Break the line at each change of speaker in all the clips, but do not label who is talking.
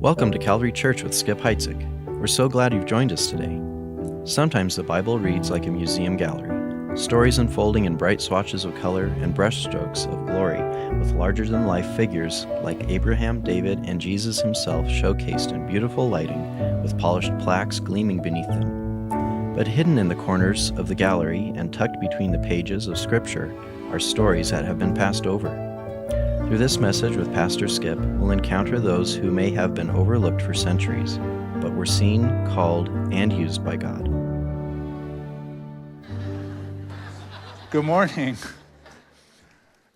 Welcome to Calvary Church with Skip Heitzig. We're so glad you've joined us today. Sometimes the Bible reads like a museum gallery, stories unfolding in bright swatches of color and brushstrokes of glory, with larger-than-life figures like Abraham, David, and Jesus himself showcased in beautiful lighting with polished plaques gleaming beneath them. But hidden in the corners of the gallery and tucked between the pages of Scripture are stories that have been passed over. Through this message with Pastor Skip, we'll encounter those who may have been overlooked for centuries, but were seen, called, and used by God.
Good morning.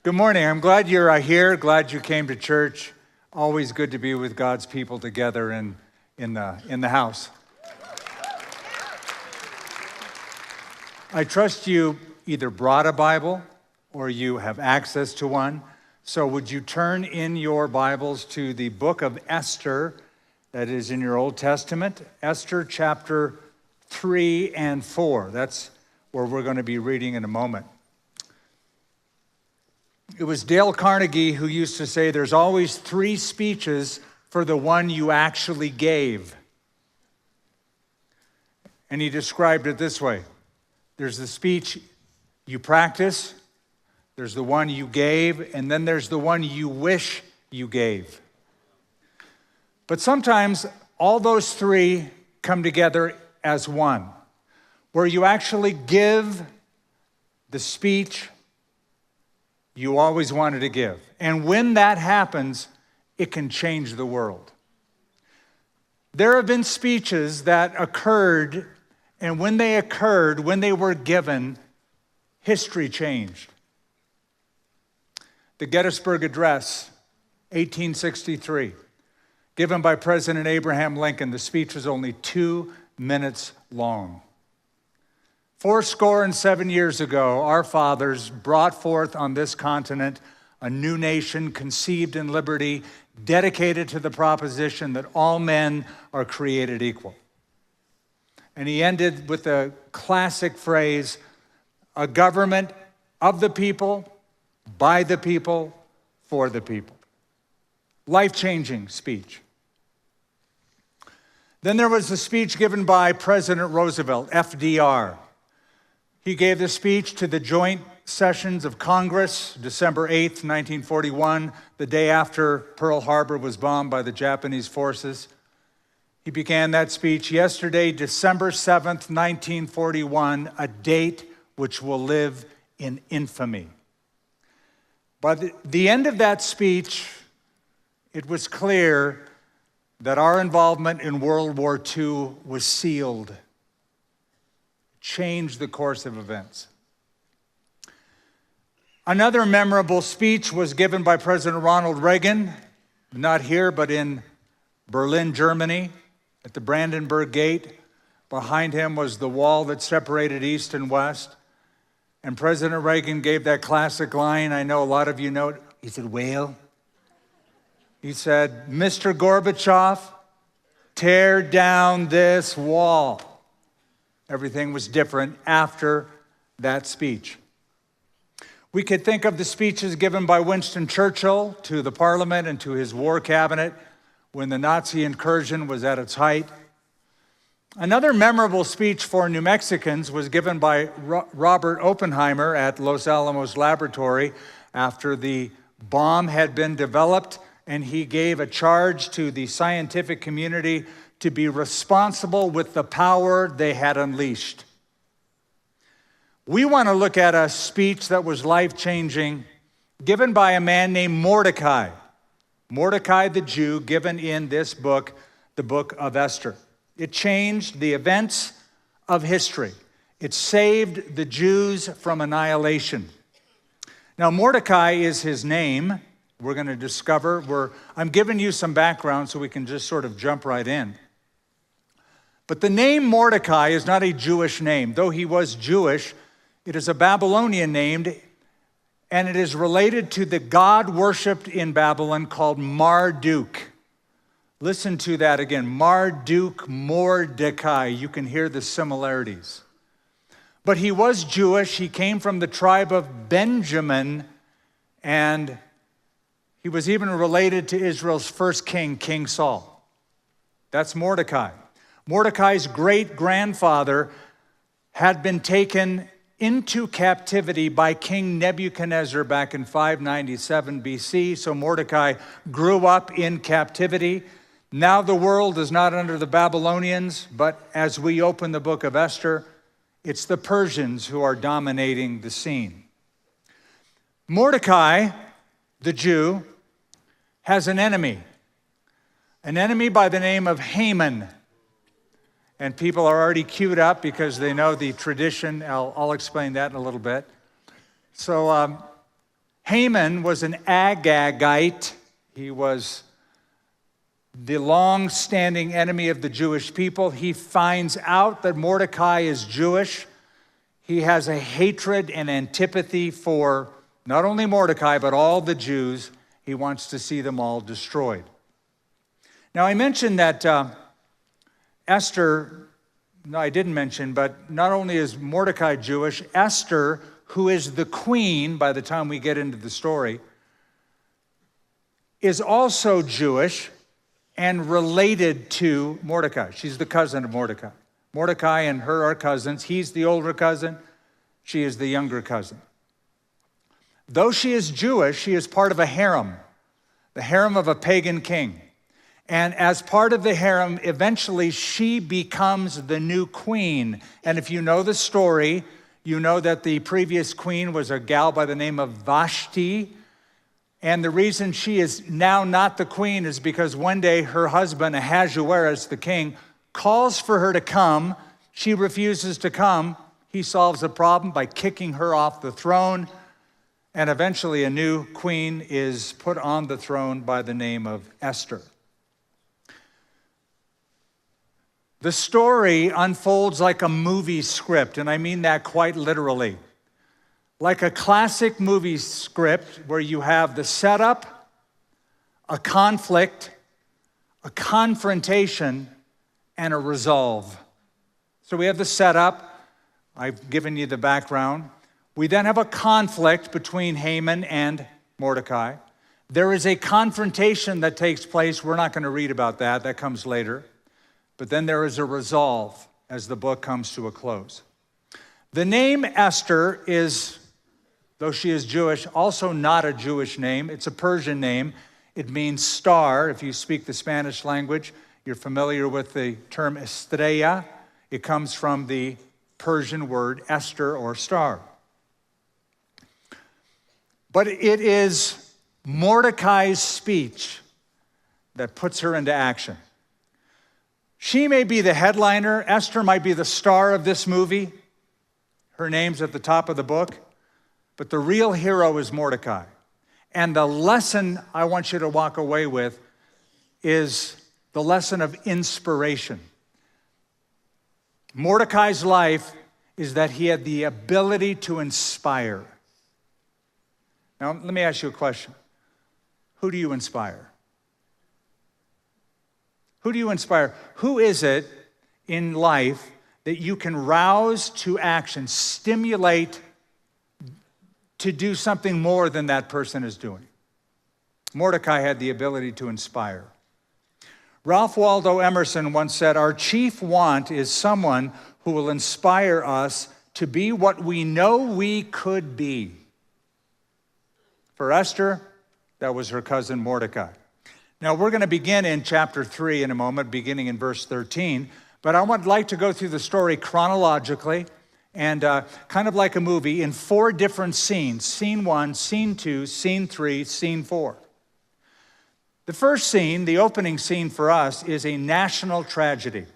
Good morning. I'm glad you're here. Glad you came to church. Always good to be with God's people together in the house. I trust you either brought a Bible or you have access to one. So would you turn in your Bibles to the book of Esther that is in your Old Testament, Esther chapter 3 and 4. That's where we're going to be reading in a moment. It was Dale Carnegie who used to say there's always 3 speeches for the one you actually gave. And he described it this way. There's the speech you practice, there's the one you gave, and then there's the one you wish you gave. But sometimes all those 3 come together as one, where you actually give the speech you always wanted to give. And when that happens, it can change the world. There have been speeches that occurred, and when they occurred, when they were given, history changed. The Gettysburg Address, 1863, given by President Abraham Lincoln. The speech was only 2 minutes long. 77 years ago, our fathers brought forth on this continent a new nation conceived in liberty, dedicated to the proposition that all men are created equal. And he ended with the classic phrase, a government of the people, by the people, for the people. Life-changing speech. Then there was the speech given by President Roosevelt, FDR. He gave the speech to the joint sessions of Congress, December 8th, 1941, the day after Pearl Harbor was bombed by the Japanese forces. He began that speech yesterday, December 7th, 1941, a date which will live in infamy. By the end of that speech, it was clear that our involvement in World War II was sealed, changed the course of events. Another memorable speech was given by President Ronald Reagan, not here, but in Berlin, Germany, at the Brandenburg Gate. Behind him was the wall that separated East and West. And President Reagan gave that classic line, I know a lot of you know it. He said, "Whale." He said, "Mr. Gorbachev, tear down this wall." Everything was different after that speech. We could think of the speeches given by Winston Churchill to the Parliament and to his war cabinet when the Nazi incursion was at its height. Another memorable speech for New Mexicans was given by Robert Oppenheimer at Los Alamos Laboratory after the bomb had been developed, and he gave a charge to the scientific community to be responsible with the power they had unleashed. We want to look at a speech that was life-changing, given by a man named Mordecai. Mordecai the Jew, given in this book, the book of Esther. It changed the events of history. It saved the Jews from annihilation. Now, Mordecai is his name. We're going to discover. I'm giving you some background so we can just sort of jump right in. But the name Mordecai is not a Jewish name. Though he was Jewish, it is a Babylonian name, and it is related to the god worshipped in Babylon called Marduk. Listen to that again, Marduk, Mordecai. You can hear the similarities. But he was Jewish. He came from the tribe of Benjamin, and he was even related to Israel's first king, King Saul. That's Mordecai. Mordecai's great-grandfather had been taken into captivity by King Nebuchadnezzar back in 597 BC. So Mordecai grew up in captivity. Now the world is not under the Babylonians, but as we open the book of Esther, it's the Persians who are dominating the scene. Mordecai, the Jew, has an enemy by the name of Haman. And people are already queued up because they know the tradition. I'll explain that in a little bit. So Haman was an Agagite. He was the long-standing enemy of the Jewish people. He finds out that Mordecai is Jewish. He has a hatred and antipathy for not only Mordecai, but all the Jews. He wants to see them all destroyed. Now, I mentioned that Esther, no, I didn't mention, but not only is Mordecai Jewish, Esther, who is the queen by the time we get into the story, is also Jewish and related to Mordecai. She's the cousin of Mordecai. Mordecai and her are cousins. He's the older cousin. She is the younger cousin. Though she is Jewish, she is part of a harem, the harem of a pagan king. And as part of the harem, eventually she becomes the new queen. And if you know the story, you know that the previous queen was a gal by the name of Vashti. And the reason she is now not the queen is because one day her husband, Ahasuerus, the king, calls for her to come. She refuses to come. He solves the problem by kicking her off the throne. And eventually a new queen is put on the throne by the name of Esther. The story unfolds like a movie script, and I mean that quite literally. Like a classic movie script where you have the setup, a conflict, a confrontation, and a resolve. So we have the setup. I've given you the background. We then have a conflict between Haman and Mordecai. There is a confrontation that takes place. We're not going to read about that. That comes later. But then there is a resolve as the book comes to a close. The name Esther is, though she is Jewish, also not a Jewish name. It's a Persian name. It means star. If you speak the Spanish language, you're familiar with the term estrella. It comes from the Persian word Esther or star. But it is Mordecai's speech that puts her into action. She may be the headliner. Esther might be the star of this movie. Her name's at the top of the book. But the real hero is Mordecai. And the lesson I want you to walk away with is the lesson of inspiration. Mordecai's life is that he had the ability to inspire. Now, let me ask you a question. Who do you inspire? Who do you inspire? Who is it in life that you can rouse to action, stimulate to do something more than that person is doing? Mordecai had the ability to inspire. Ralph Waldo Emerson once said, "Our chief want is someone who will inspire us to be what we know we could be." For Esther, that was her cousin Mordecai. Now, we're going to begin in chapter 3 in a moment, beginning in verse 13. But I would like to go through the story chronologically and kind of like a movie in 4 different scenes. Scene 1, Scene 2, Scene 3, Scene 4. The first scene, the opening scene for us, is a national tragedy.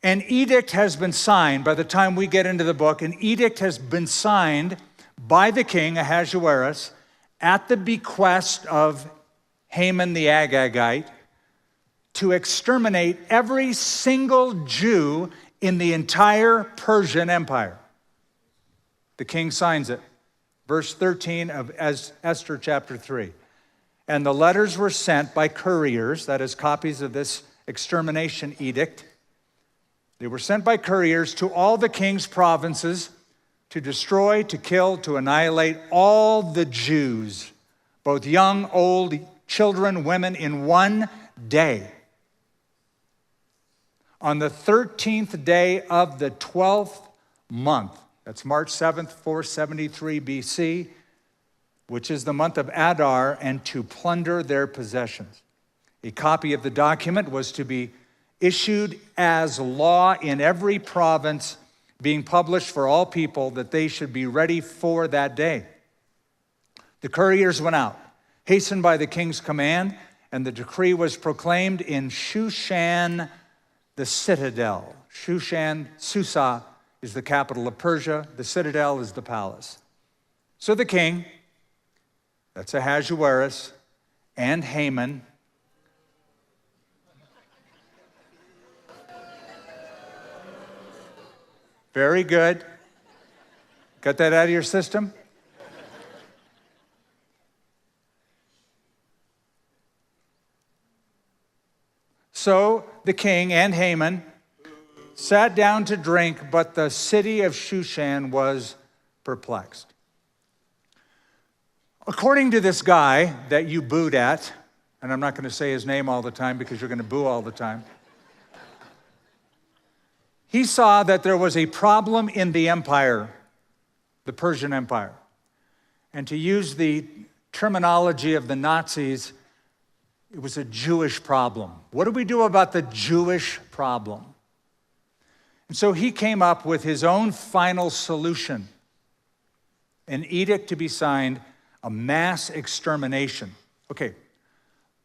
An edict has been signed. By the time we get into the book, an edict has been signed by the king, Ahasuerus, at the bequest of Haman the Agagite, to exterminate every single Jew in the entire Persian Empire. The king signs it. Verse 13 of Esther chapter 3. And the letters were sent by couriers, that is, copies of this extermination edict. They were sent by couriers to all the king's provinces to destroy, to kill, to annihilate all the Jews, both young, old, children, women, in one day, on the 13th day of the 12th month, that's March 7th, 473 BC, which is the month of Adar, and to plunder their possessions. A copy of the document was to be issued as law in every province, being published for all people, that they should be ready for that day. The couriers went out, hastened by the king's command, and the decree was proclaimed in Shushan, the citadel. Susa is the capital of Persia. The citadel is the palace. So the king, that's Ahasuerus, and Haman, very good. Got that out of your system? So the king and Haman sat down to drink, but the city of Shushan was perplexed. According to this guy that you booed at, and I'm not going to say his name all the time because you're going to boo all the time, he saw that there was a problem in the empire, the Persian Empire. And to use the terminology of the Nazis, it was a Jewish problem. What do we do about the Jewish problem? And so he came up with his own final solution, an edict to be signed, a mass extermination. Okay,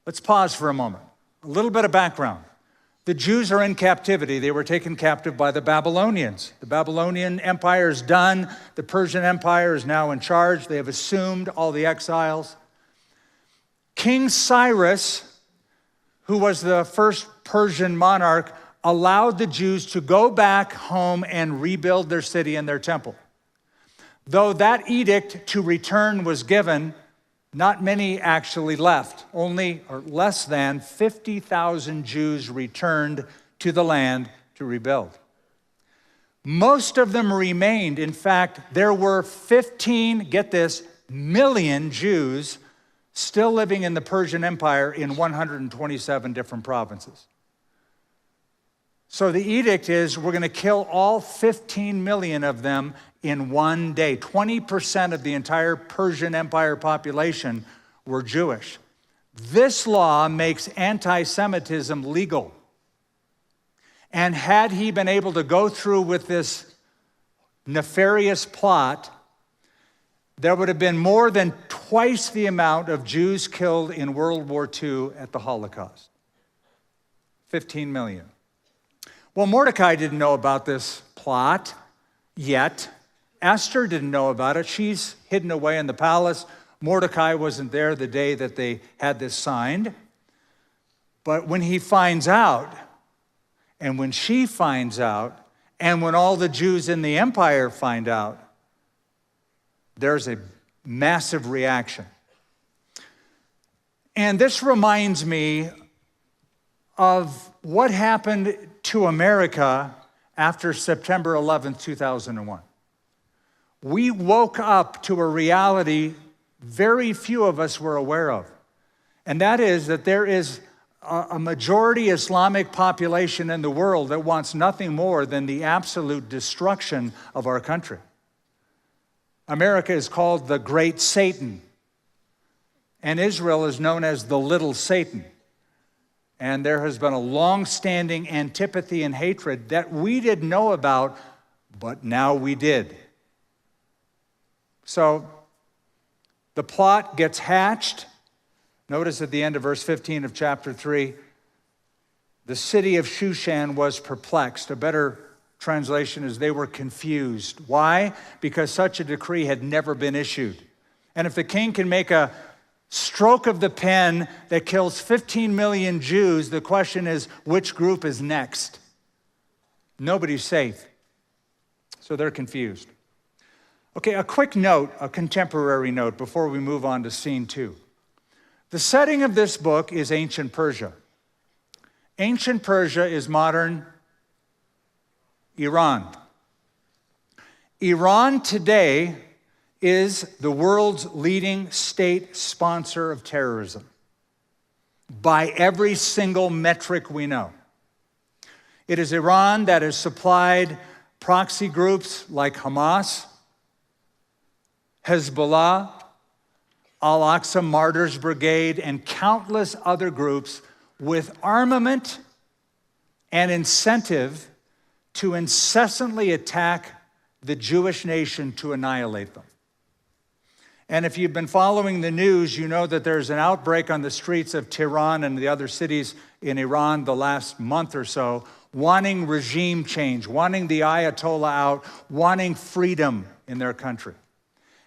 let's pause for a moment. A little bit of background. The Jews are in captivity. They were taken captive by the Babylonians. The Babylonian Empire is done. The Persian Empire is now in charge. They have assumed all the exiles. King Cyrus, who was the first Persian monarch, allowed the Jews to go back home and rebuild their city and their temple. Though that edict to return was given, not many actually left. Only, or less than, 50,000 Jews returned to the land to rebuild. Most of them remained. In fact, there were 15, get this, million Jews still living in the Persian Empire in 127 different provinces. So the edict is we're going to kill all 15 million of them in one day. 20% of the entire Persian Empire population were Jewish. This law makes anti-Semitism legal. And had he been able to go through with this nefarious plot, there would have been more than twice the amount of Jews killed in World War II at the Holocaust. 15 million. Well, Mordecai didn't know about this plot yet. Esther didn't know about it. She's hidden away in the palace. Mordecai wasn't there the day that they had this signed. But when he finds out, and when she finds out, and when all the Jews in the empire find out, there's a massive reaction. And this reminds me of what happened to America after September 11th, 2001. We woke up to a reality very few of us were aware of. And that is that there is a majority Islamic population in the world that wants nothing more than the absolute destruction of our country. America is called the Great Satan, and Israel is known as the Little Satan. And there has been a long-standing antipathy and hatred that we didn't know about, but now we did. So the plot gets hatched. Notice at the end of verse 15 of chapter 3, the city of Shushan was perplexed. A better translation is they were confused. Why? Because such a decree had never been issued. And if the king can make a stroke of the pen that kills 15 million Jews, the question is, which group is next? Nobody's safe. So they're confused. Okay, a quick note, a contemporary note before we move on to scene 2. The setting of this book is ancient Persia. Ancient Persia is modern Iran. Iran today is the world's leading state sponsor of terrorism. by every single metric we know. It is Iran that has supplied proxy groups like Hamas, Hezbollah, Al-Aqsa Martyrs Brigade, and countless other groups with armament and incentive to incessantly attack the Jewish nation to annihilate them. And if you've been following the news, you know that there's an outbreak on the streets of Tehran and the other cities in Iran the last month or so, wanting regime change, wanting the Ayatollah out, wanting freedom in their country.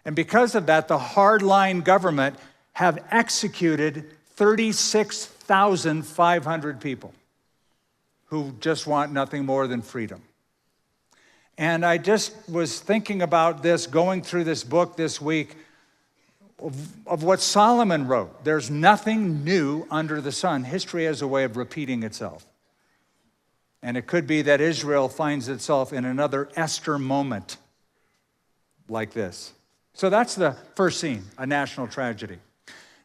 And because of that, the hardline government have executed 36,500 people who just want nothing more than freedom. And I just was thinking about this, going through this book this week, of what Solomon wrote. There's nothing new under the sun. History has a way of repeating itself. And it could be that Israel finds itself in another Esther moment like this. So that's the first scene, a national tragedy.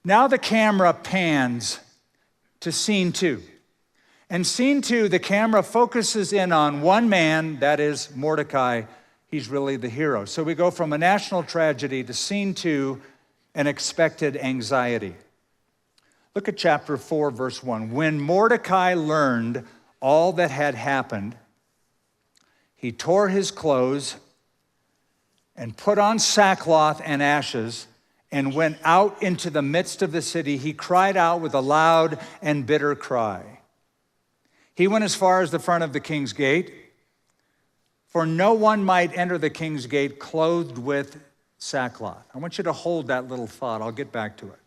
Now the camera pans to scene 2. And scene 2, the camera focuses in on one man, that is Mordecai. He's really the hero. So we go from a national tragedy to scene 2, an expected anxiety. Look at chapter 4, verse 1. When Mordecai learned all that had happened, he tore his clothes and put on sackcloth and ashes and went out into the midst of the city. He cried out with a loud and bitter cry. He went as far as the front of the king's gate, for no one might enter the king's gate clothed with sackcloth. I want you to hold that little thought. I'll get back to it.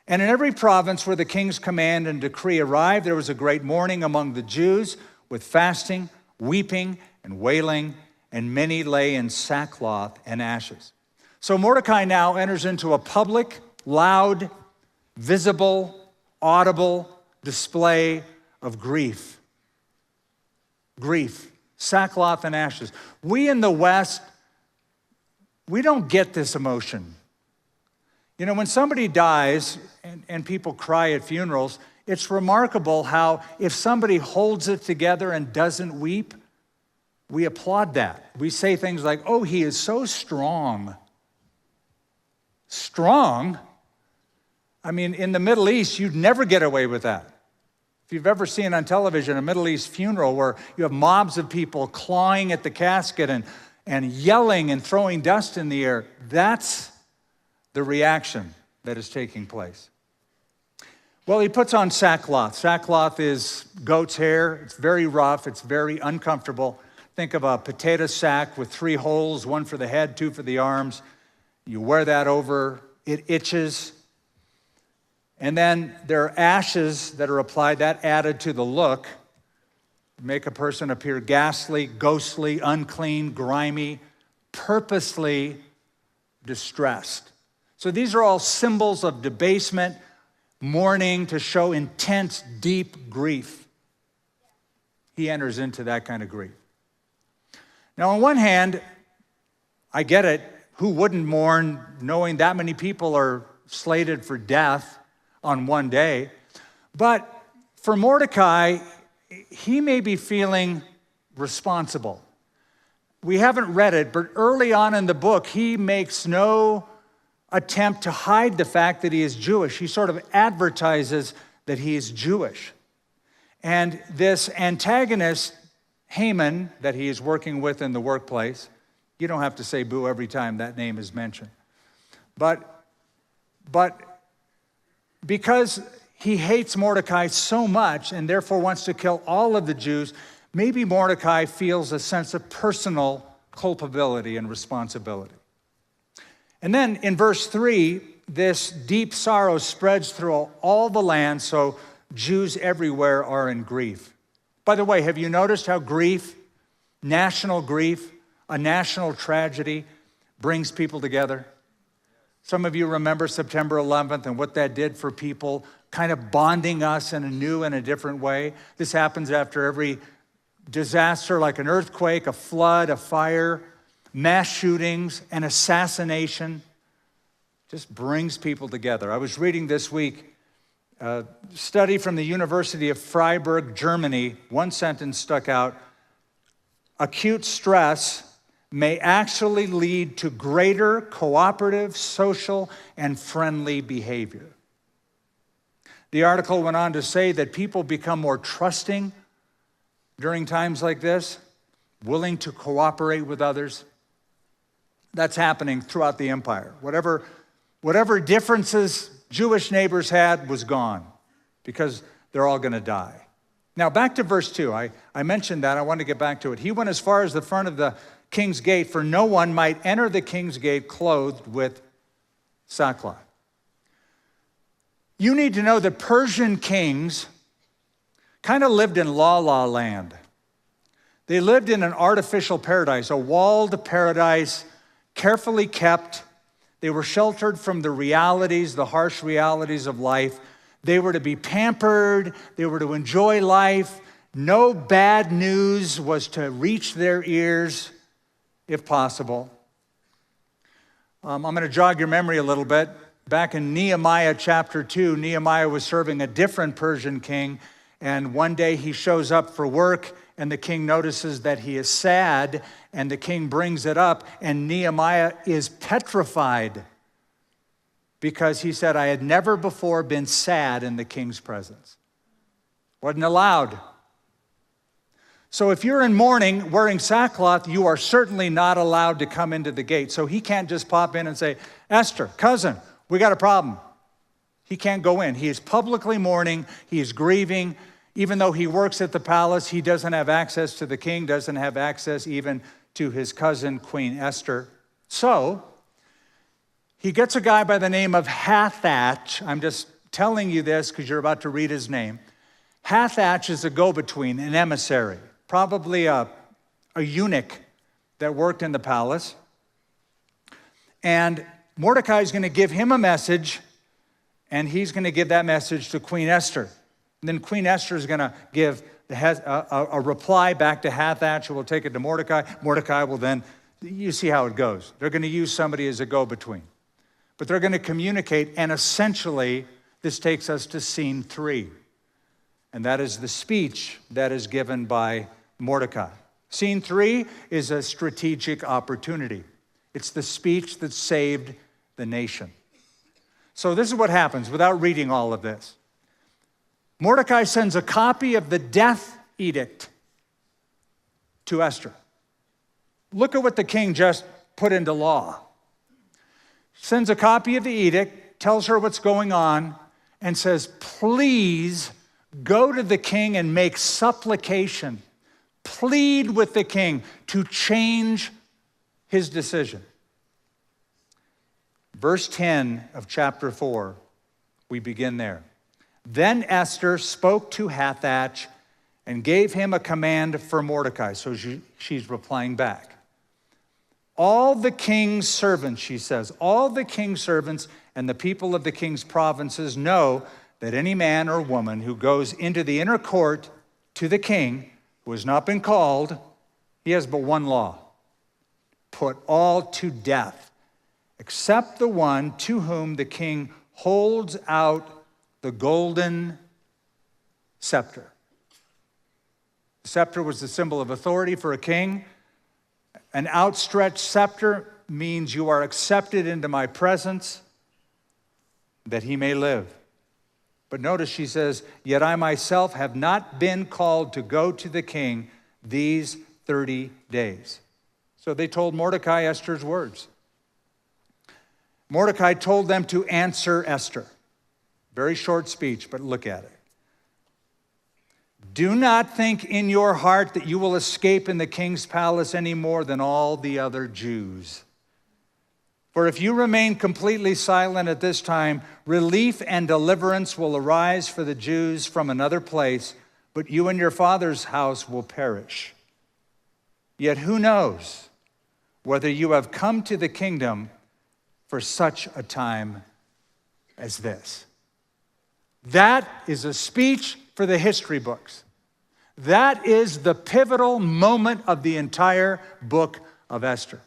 And in every province where the king's command and decree arrived, there was a great mourning among the Jews with fasting, weeping, and wailing, and many lay in sackcloth and ashes. So Mordecai now enters into a public, loud, visible, audible display of grief. Grief, sackcloth and ashes. We in the West, we don't get this emotion. You know, when somebody dies and people cry at funerals, it's remarkable how if somebody holds it together and doesn't weep, we applaud that. We say things like, oh, he is so strong. Strong? I mean, in the Middle East, you'd never get away with that. If you've ever seen on television a Middle East funeral where you have mobs of people clawing at the casket and yelling and throwing dust in the air, that's the reaction that is taking place. Well, he puts on sackcloth. Sackcloth is goat's hair. It's very rough. It's very uncomfortable. Think of a potato sack with 3 holes, 1 for the head, 2 for the arms. You wear that over, it itches. And then there are ashes that are applied, that added to the look, make a person appear ghastly, ghostly, unclean, grimy, purposely distressed. So these are all symbols of debasement, mourning to show intense, deep grief. He enters into that kind of grief. Now, on one hand, I get it. Who wouldn't mourn knowing that many people are slated for death on one day? But for Mordecai, he may be feeling responsible. We haven't read it, but early on in the book, he makes no attempt to hide the fact that he is Jewish. He sort of advertises that he is Jewish. And this antagonist, Haman, that he is working with in the workplace, you don't have to say boo every time that name is mentioned. But because he hates Mordecai so much and therefore wants to kill all of the Jews, maybe Mordecai feels a sense of personal culpability and responsibility. And then in verse 3, this deep sorrow spreads through all the land, so Jews everywhere are in grief. By the way, have you noticed how grief, national grief, a national tragedy, brings people together? Some of you remember September 11th and what that did for people, kind of bonding us in a new and a different way. This happens after every disaster like an earthquake, a flood, a fire, mass shootings, an assassination. Just brings people together. I was reading this week A study from the University of Freiburg, Germany, one sentence stuck out: acute stress may actually lead to greater cooperative, social, and friendly behavior. The article went on to say that people become more trusting during times like this, willing to cooperate with others. That's happening throughout the empire. Whatever differences Jewish neighbors had was gone because they're all going to die. Now, back to verse 2. I mentioned that. I want to get back to it. He went as far as the front of the king's gate, for no one might enter the king's gate clothed with sackcloth. You need to know that Persian kings kind of lived in la-la land. They lived in an artificial paradise, a walled paradise, carefully kept. They were sheltered from the realities, the harsh realities of life. They were to be pampered. They were to enjoy life. No bad news was to reach their ears, if possible. I'm going to jog your memory a little bit. Back in Nehemiah chapter 2, Nehemiah was serving a different Persian king, and one day he shows up for work, and the king notices that he is sad, and the king brings it up, and Nehemiah is petrified because he said, I had never before been sad in the king's presence. Wasn't allowed. So if you're in mourning wearing sackcloth, you are certainly not allowed to come into the gate. So he can't just pop in and say, Esther, cousin, we got a problem. He can't go in. He is publicly mourning. He is grieving. Even though he works at the palace, he doesn't have access to the king, doesn't have access even to his cousin, Queen Esther. So he gets a guy by the name of Hathach. I'm just telling you this because you're about to read his name. Hathach is a go-between, an emissary, probably a eunuch that worked in the palace. And Mordecai is going to give him a message, and he's going to give that message to Queen Esther. And then Queen Esther is going to give a reply back to Hathach, who will take it to Mordecai. Mordecai will then, you see how it goes. They're going to use somebody as a go-between. But they're going to communicate, and essentially, this takes us to scene 3. And that is the speech that is given by Mordecai. Scene 3 is a strategic opportunity. It's the speech that saved the nation. So this is what happens without reading all of this. Mordecai sends a copy of the death edict to Esther. Look at what the king just put into law. Sends a copy of the edict, tells her what's going on, and says, please go to the king and make supplication. Plead with the king to change his decision. Verse 10 of chapter 4, we begin there. Then Esther spoke to Hathach and gave him a command for Mordecai. So she's replying back. All the king's servants, she says, all the king's servants and the people of the king's provinces know that any man or woman who goes into the inner court to the king who has not been called, he has but one law: put all to death, except the one to whom the king holds out the golden scepter. The scepter was the symbol of authority for a king. An outstretched scepter means you are accepted into my presence, that he may live. But notice she says, yet I myself have not been called to go to the king these 30 days. So they told Mordecai Esther's words. Mordecai told them to answer Esther. Very short speech, but look at it. Do not think in your heart that you will escape in the king's palace any more than all the other Jews. For if you remain completely silent at this time, relief and deliverance will arise for the Jews from another place, but you and your father's house will perish. Yet who knows whether you have come to the kingdom for such a time as this? That is a speech for the history books. That is the pivotal moment of the entire book of Esther.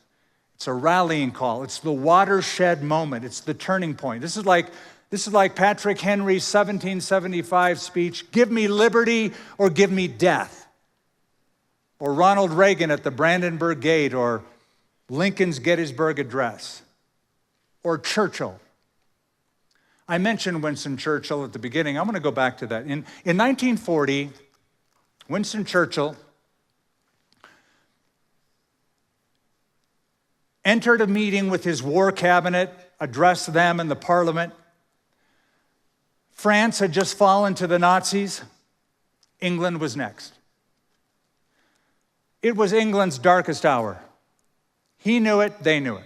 It's a rallying call. It's the watershed moment. It's the turning point. This is like This is like Patrick Henry's 1775 speech, "Give me liberty or give me death." Or Ronald Reagan at the Brandenburg Gate, or Lincoln's Gettysburg Address, or Churchill. I mentioned Winston Churchill at the beginning. I'm going to go back to that. In 1940, Winston Churchill entered a meeting with his war cabinet, addressed them in the parliament. France had just fallen to the Nazis. England was next. It was England's darkest hour. He knew it, they knew it.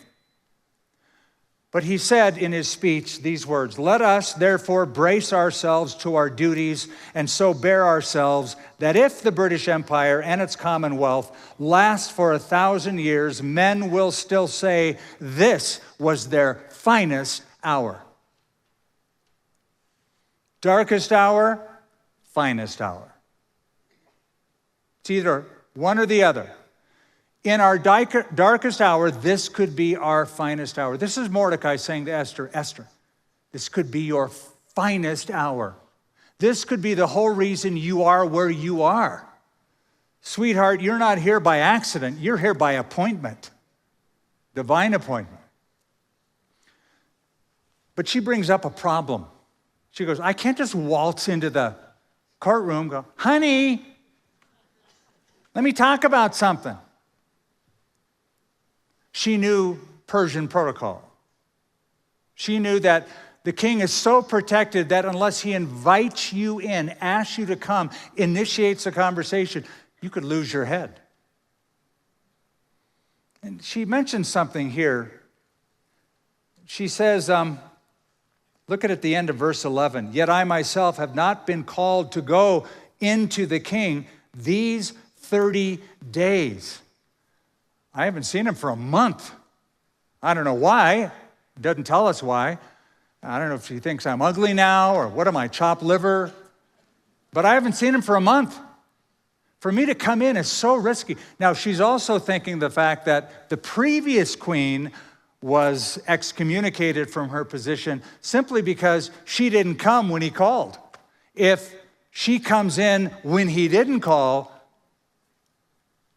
But he said in his speech these words, "Let us therefore brace ourselves to our duties and so bear ourselves that if the British Empire and its Commonwealth last for 1,000 years, men will still say this was their finest hour." Darkest hour, finest hour. It's either one or the other. In our darkest hour, this could be our finest hour. This is Mordecai saying to Esther, "Esther, this could be your finest hour. This could be the whole reason you are where you are. Sweetheart, you're not here by accident. You're here by appointment, divine appointment." But she brings up a problem. She goes, "I can't just waltz into the courtroom and go, 'Honey, let me talk about something.'" She knew Persian protocol. She knew that the king is so protected that unless he invites you in, asks you to come, initiates a conversation, you could lose your head. And she mentions something here. She says, look at the end of verse 11. "Yet I myself have not been called to go into the king these 30 days. I haven't seen him for a month. I don't know why. It doesn't tell us why. I don't know if she thinks I'm ugly now or what am I, chopped liver? But I haven't seen him for a month. For me to come in is so risky." Now, she's also thinking the fact that the previous queen was excommunicated from her position simply because she didn't come when he called. If she comes in when he didn't call,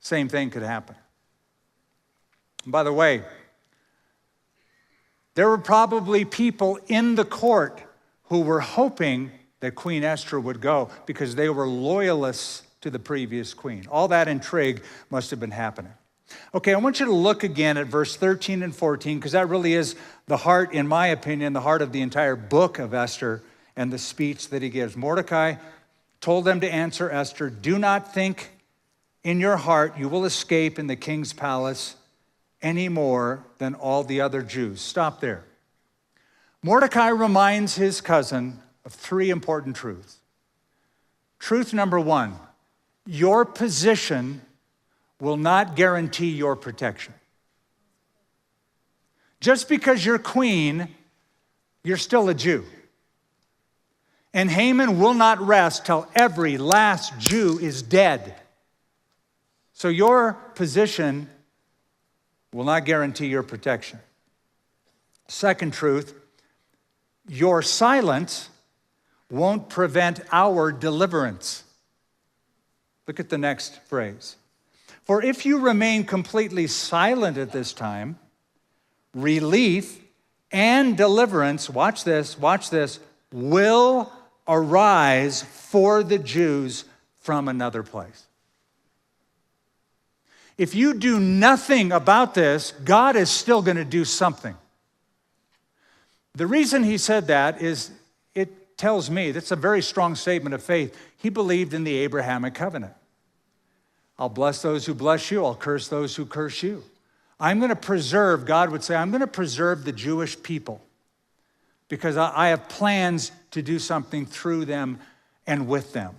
same thing could happen. And by the way, there were probably people in the court who were hoping that Queen Esther would go because they were loyalists to the previous queen. All that intrigue must have been happening. Okay, I want you to look again at verse 13 and 14 because that really is the heart, in my opinion, the heart of the entire book of Esther and the speech that he gives. Mordecai told them to answer Esther, "Do not think in your heart you will escape in the king's palace any more than all the other Jews." Stop there. Mordecai reminds his cousin of three important truths. Truth number one, your position will not guarantee your protection. Just because you're queen, you're still a Jew. And Haman will not rest till every last Jew is dead. So your position will not guarantee your protection. Second truth, your silence won't prevent our deliverance. Look at the next phrase. "For if you remain completely silent at this time, relief and deliverance," watch this, "will arise for the Jews from another place." If you do nothing about this, God is still going to do something. The reason he said that is it tells me, that's a very strong statement of faith. He believed in the Abrahamic covenant. I'll bless those who bless you. I'll curse those who curse you. I'm going to preserve, God would say, I'm going to preserve the Jewish people because I have plans to do something through them and with them.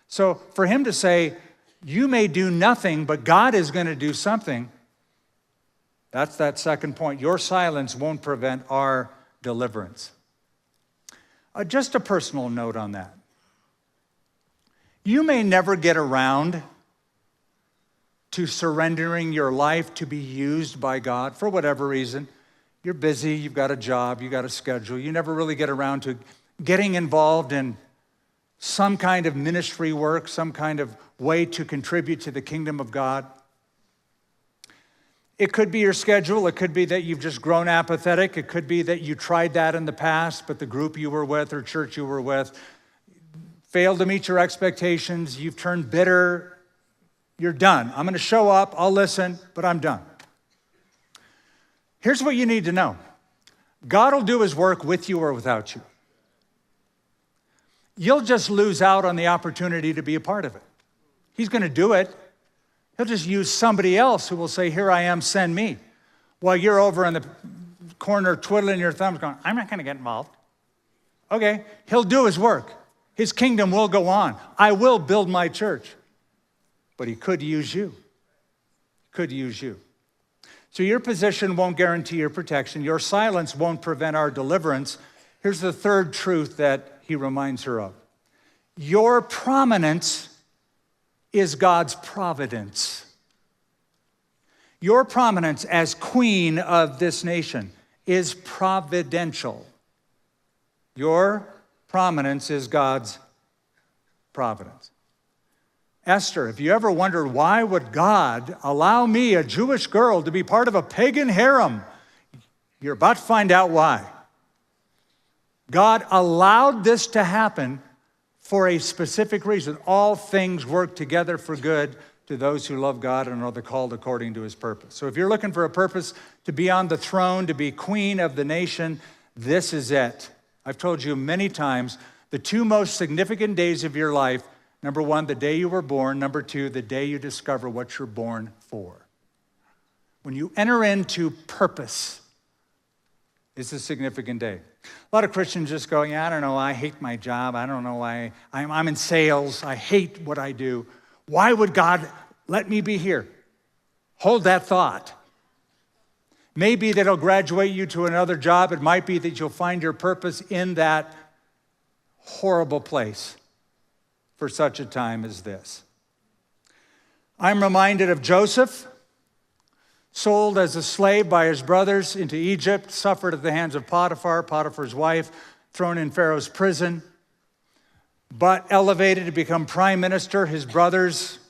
So for him to say, you may do nothing, but God is going to do something, that's that second point. Your silence won't prevent our deliverance. Just a personal note on that. You may never get around to surrendering your life to be used by God for whatever reason. You're busy, you've got a job, you've got a schedule. You never really get around to getting involved in some kind of ministry work, some kind of way to contribute to the kingdom of God. It could be your schedule. It could be that you've just grown apathetic. It could be that you tried that in the past, but the group you were with or church you were with failed to meet your expectations. You've turned bitter. You're done. I'm going to show up. I'll listen, but I'm done. Here's what you need to know. God will do his work with you or without you. You'll just lose out on the opportunity to be a part of it. He's going to do it. He'll just use somebody else who will say, here I am, send me. While you're over in the corner twiddling your thumbs going, I'm not going to get involved. Okay, he'll do his work. His kingdom will go on. I will build my church. But he could use you. Could use you. So your position won't guarantee your protection. Your silence won't prevent our deliverance. Here's the third truth that he reminds her of. Your prominence is God's providence. Your prominence as queen of this nation is providential. Your prominence is God's providence. Esther, if you ever wondered why would God allow me, a Jewish girl, to be part of a pagan harem, you're about to find out why. God allowed this to happen for a specific reason. All things work together for good to those who love God and are the called according to his purpose. So if you're looking for a purpose to be on the throne, to be queen of the nation, this is it. I've told you many times, the two most significant days of your life, number one, the day you were born. Number two, the day you discover what you're born for. When you enter into purpose, it's a significant day. A lot of Christians just go, yeah, I don't know, I hate my job. I don't know why. I'm in sales. I hate what I do. Why would God let me be here? Hold that thought. Maybe that he'll graduate you to another job. It might be that you'll find your purpose in that horrible place for such a time as this. I'm reminded of Joseph, sold as a slave by his brothers into Egypt, suffered at the hands of Potiphar, Potiphar's wife, thrown in Pharaoh's prison, but elevated to become prime minister. His brothers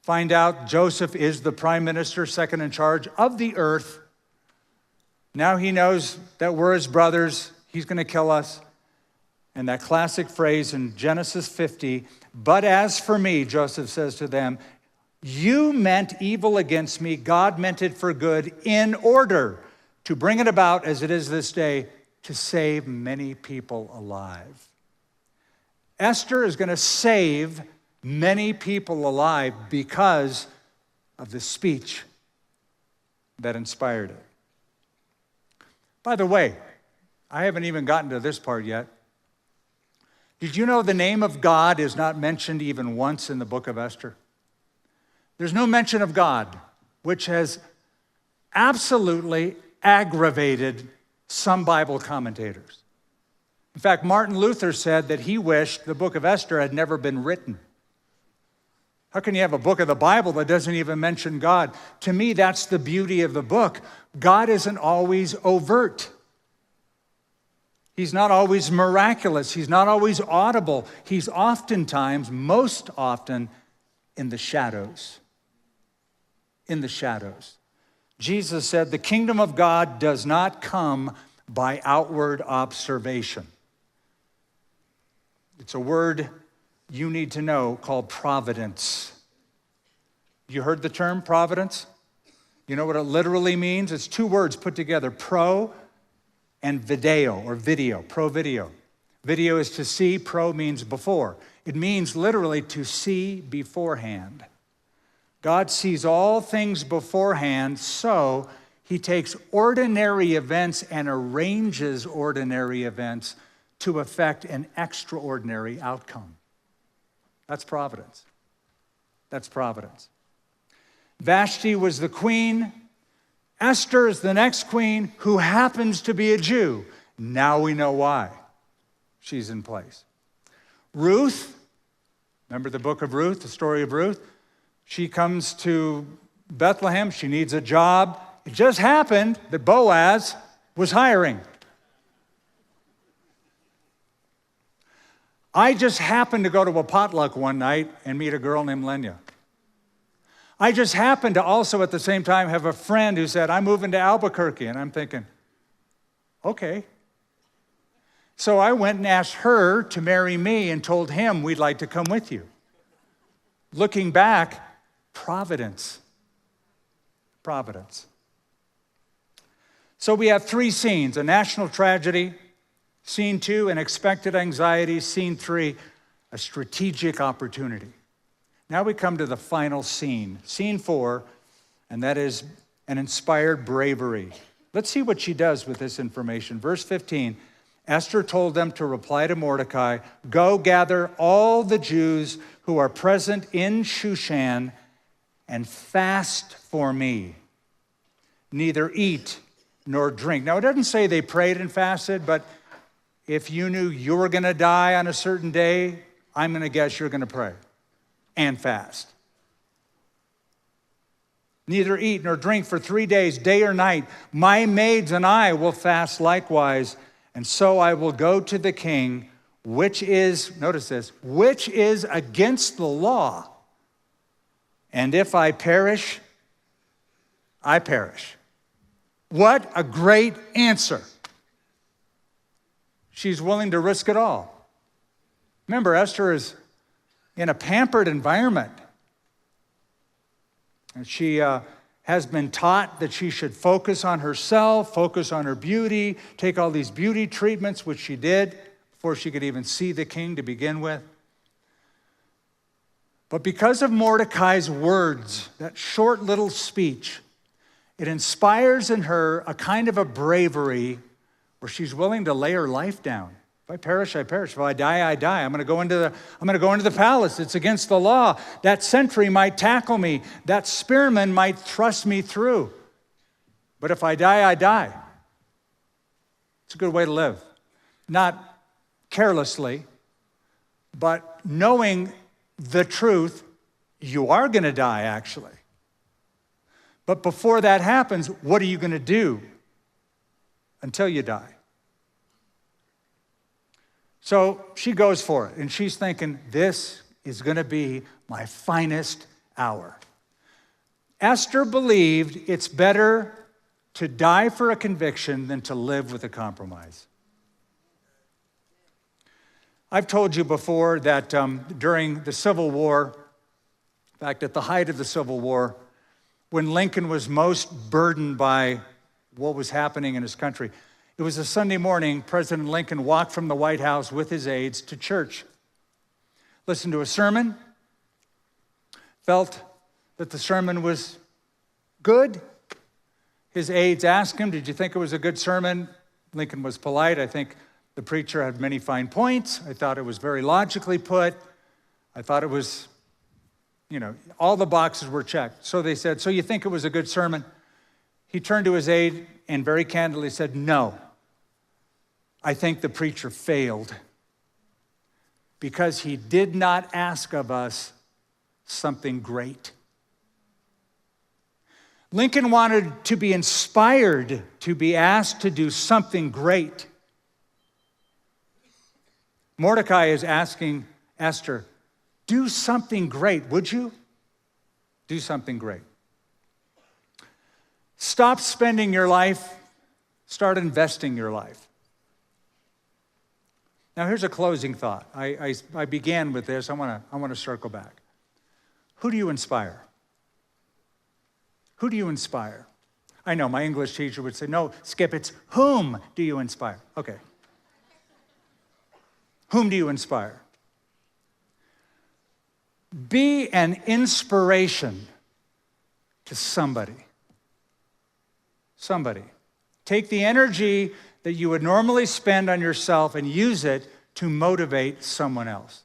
find out Joseph is the prime minister, second in charge of the earth. Now he knows that we're his brothers. He's going to kill us. And that classic phrase in Genesis 50, but as for me, Joseph says to them, you meant evil against me. God meant it for good in order to bring it about as it is this day to save many people alive. Esther is going to save many people alive because of the speech that inspired it. By the way, I haven't even gotten to this part yet. Did you know the name of God is not mentioned even once in the book of Esther? There's no mention of God, which has absolutely aggravated some Bible commentators. In fact, Martin Luther said that he wished the book of Esther had never been written. How can you have a book of the Bible that doesn't even mention God? To me, that's the beauty of the book. God isn't always overt. He's not always miraculous. He's not always audible. He's oftentimes, most often, in the shadows. In the shadows. Jesus said, the kingdom of God does not come by outward observation. It's a word you need to know called providence. You heard the term providence? You know what it literally means? It's two words put together, pro and video, or video, pro video. Video is to see, pro means before. It means literally to see beforehand. God sees all things beforehand, so he takes ordinary events and arranges ordinary events to effect an extraordinary outcome. That's providence. That's providence. Vashti was the queen. Esther is the next queen who happens to be a Jew. Now we know why she's in place. Ruth, remember the book of Ruth, the story of Ruth? She comes to Bethlehem. She needs a job. It just happened that Boaz was hiring. I just happened to go to a potluck one night and meet a girl named Lenya. I just happened to also at the same time have a friend who said, I'm moving to Albuquerque. And I'm thinking, okay. So I went and asked her to marry me and told him we'd like to come with you. Looking back, providence. Providence. So we have three scenes: a national tragedy. Scene 2, an expected anxiety. Scene 3, a strategic opportunity. Now we come to the final scene, scene 4, and that is an inspired bravery. Let's see what she does with this information. Verse 15, Esther told them to reply to Mordecai, go gather all the Jews who are present in Shushan and fast for me. Neither eat nor drink. Now it doesn't say they prayed and fasted, but if you knew you were going to die on a certain day, I'm going to guess you're going to pray and fast. Neither eat nor drink for 3 days, day or night. My maids and I will fast likewise, and so I will go to the king, which is, notice this, which is against the law. And if I perish, I perish. What a great answer. She's willing to risk it all. Remember, Esther is in a pampered environment. And she has been taught that she should focus on herself, focus on her beauty, take all these beauty treatments, which she did before she could even see the king to begin with. But because of Mordecai's words, that short little speech, it inspires in her a kind of a bravery where she's willing to lay her life down. If I perish, I perish. If I die, I die. I'm going to go into the palace. It's against the law. That sentry might tackle me. That spearman might thrust me through. But if I die, I die. It's a good way to live. Not carelessly, but knowing the truth, you are going to die, actually. But before that happens, what are you going to do until you die? So she goes for it, and she's thinking, this is going to be my finest hour. Esther believed it's better to die for a conviction than to live with a compromise. I've told you before that during the Civil War, in fact, at the height of the Civil War, when Lincoln was most burdened by what was happening in his country, it was a Sunday morning. President Lincoln walked from the White House with his aides to church, listened to a sermon, felt that the sermon was good. His aides asked him, did you think it was a good sermon? Lincoln was polite. I think the preacher had many fine points. I thought it was very logically put. I thought it was, all the boxes were checked. So they said, so you think it was a good sermon? He turned to his aide and very candidly said, no. I think the preacher failed because he did not ask of us something great. Lincoln wanted to be inspired to be asked to do something great. Mordecai is asking Esther, do something great, would you? Do something great. Stop spending your life, start investing your life. Now here's a closing thought. I began with this. I want to circle back. Who do you inspire? Who do you inspire? I know my English teacher would say, no, Skip, it's whom do you inspire? Okay. Whom do you inspire? Be an inspiration to somebody. Somebody. Take the energy that you would normally spend on yourself and use it to motivate someone else.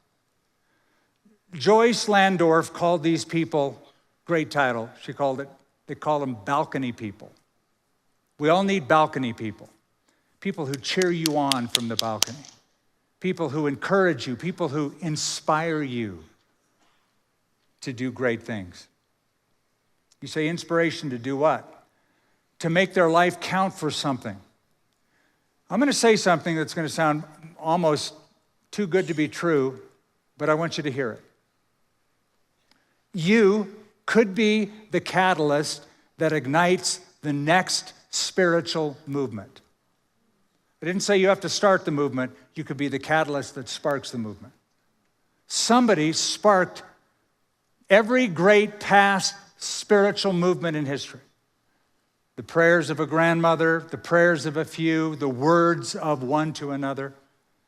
Joyce Landorf called these people, great title, they call them balcony people. We all need balcony people. People who cheer you on from the balcony. People who encourage you, people who inspire you to do great things. You say inspiration to do what? To make their life count for something. I'm going to say something that's going to sound almost too good to be true, but I want you to hear it. You could be the catalyst that ignites the next spiritual movement. I didn't say you have to start the movement. You could be the catalyst that sparks the movement. Somebody sparked every great past spiritual movement in history. The prayers of a grandmother, the prayers of a few, the words of one to another.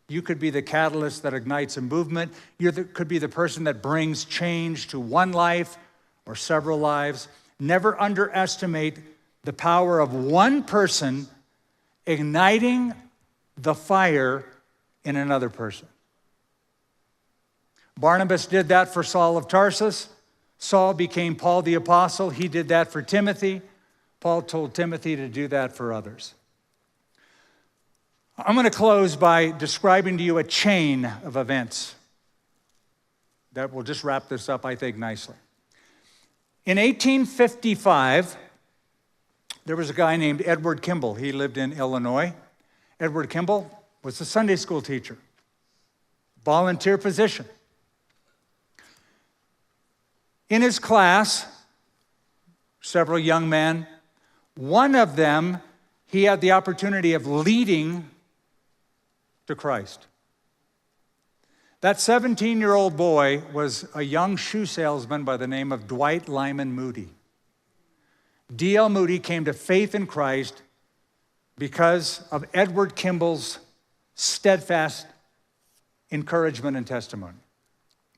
You could be the catalyst that ignites a movement. You could be the person that brings change to one life or several lives. Never underestimate the power of one person igniting the fire in another person. Barnabas did that for Saul of Tarsus. Saul became Paul the Apostle. He did that for Timothy. Paul told Timothy to do that for others. I'm going to close by describing to you a chain of events that will just wrap this up, I think, nicely. In 1855, there was a guy named Edward Kimball. He lived in Illinois. Edward Kimball was a Sunday school teacher, volunteer position. In his class, several young men, one of them, he had the opportunity of leading to Christ. That 17-year-old boy was a young shoe salesman by the name of Dwight Lyman Moody. D.L. Moody came to faith in Christ because of Edward Kimball's steadfast encouragement and testimony.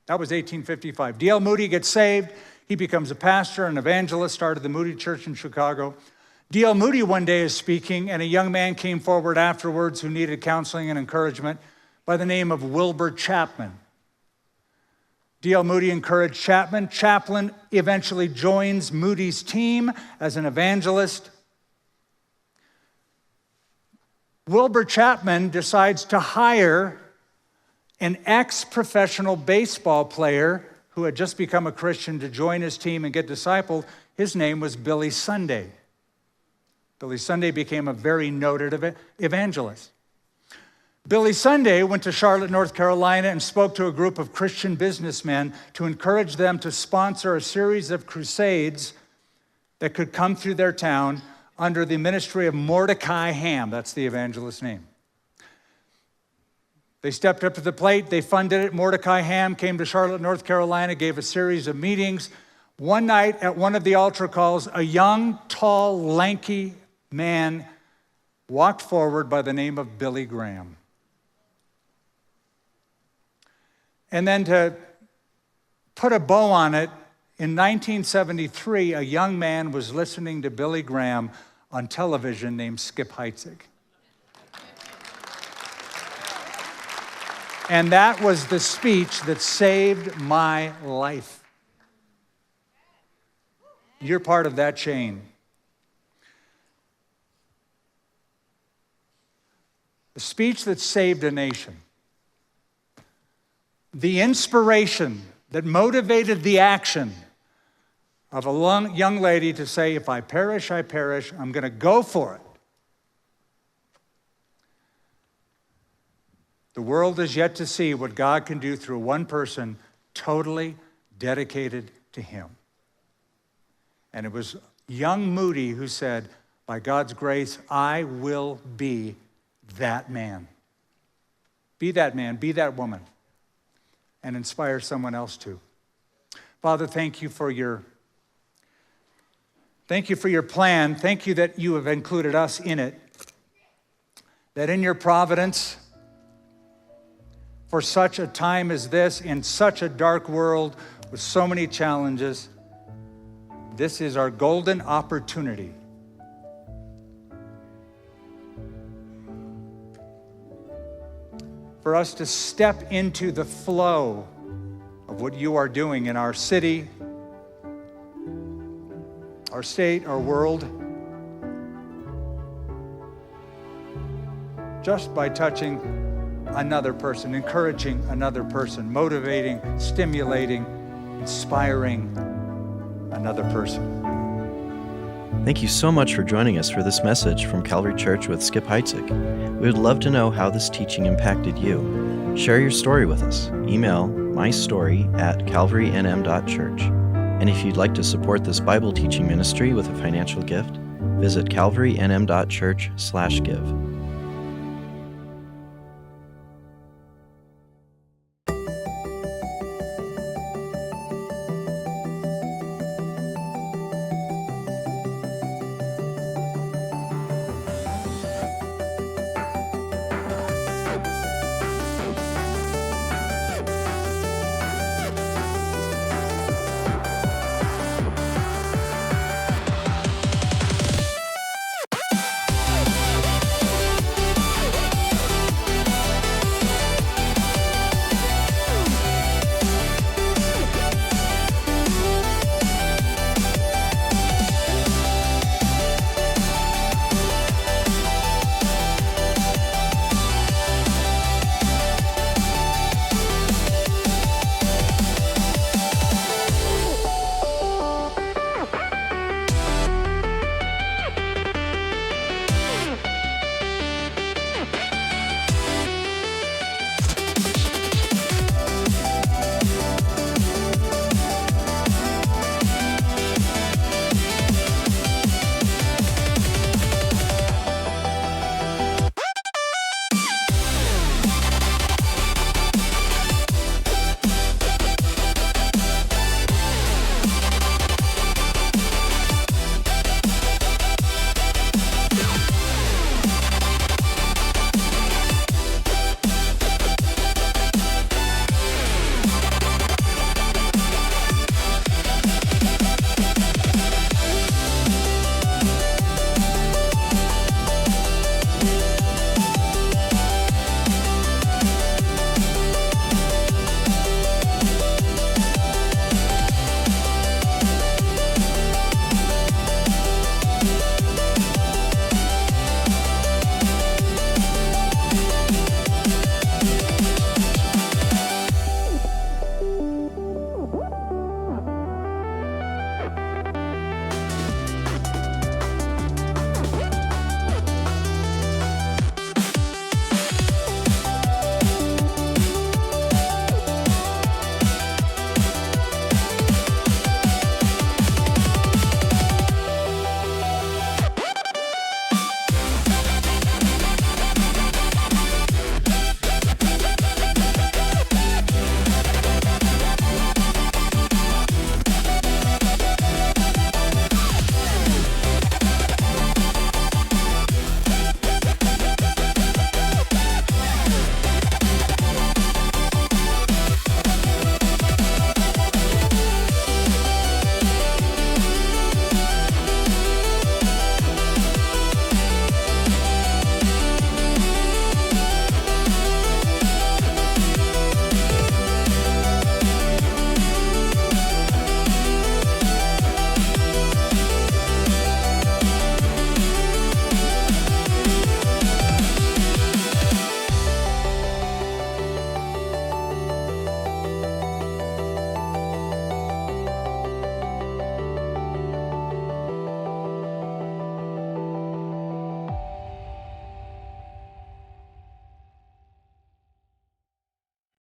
That was 1855. D.L. Moody gets saved. He becomes a pastor, an evangelist, started the Moody Church in Chicago. D.L. Moody one day is speaking, and a young man came forward afterwards who needed counseling and encouragement by the name of Wilbur Chapman. D.L. Moody encouraged Chapman. Chapman eventually joins Moody's team as an evangelist. Wilbur Chapman decides to hire an ex-professional baseball player who had just become a Christian to join his team and get discipled. His name was Billy Sunday. Billy Sunday became a very noted evangelist. Billy Sunday went to Charlotte, North Carolina, and spoke to a group of Christian businessmen to encourage them to sponsor a series of crusades that could come through their town under the ministry of Mordecai Ham. That's the evangelist's name. They stepped up to the plate. They funded it. Mordecai Ham came to Charlotte, North Carolina, gave a series of meetings. One night at one of the altar calls, a young, tall, lanky man walked forward by the name of Billy Graham. And then to put a bow on it, in 1973, a young man was listening to Billy Graham on television named Skip Heitzig. And that was the speech that saved my life. You're part of that chain. The speech that saved a nation. The inspiration that motivated the action of a young lady to say, if I perish, I perish. I'm going to go for it. The world is yet to see what God can do through one person totally dedicated to Him. And it was young Moody who said, by God's grace, I will be that man. Be that man, be that woman, and inspire someone else to. Father, thank you for your plan. Thank you that you have included us in it. That in your providence, for such a time as this, in such a dark world with so many challenges, this is our golden opportunity for us to step into the flow of what you are doing in our city, our state, our world, just by touching another person, encouraging another person, motivating, stimulating, inspiring another person.
Thank you so much for joining us for this message from Calvary Church with Skip Heitzig. We would love to know how this teaching impacted you. Share your story with us. Email mystory@calvarynm.church. And if you'd like to support this Bible teaching ministry with a financial gift, visit calvarynm.church/give.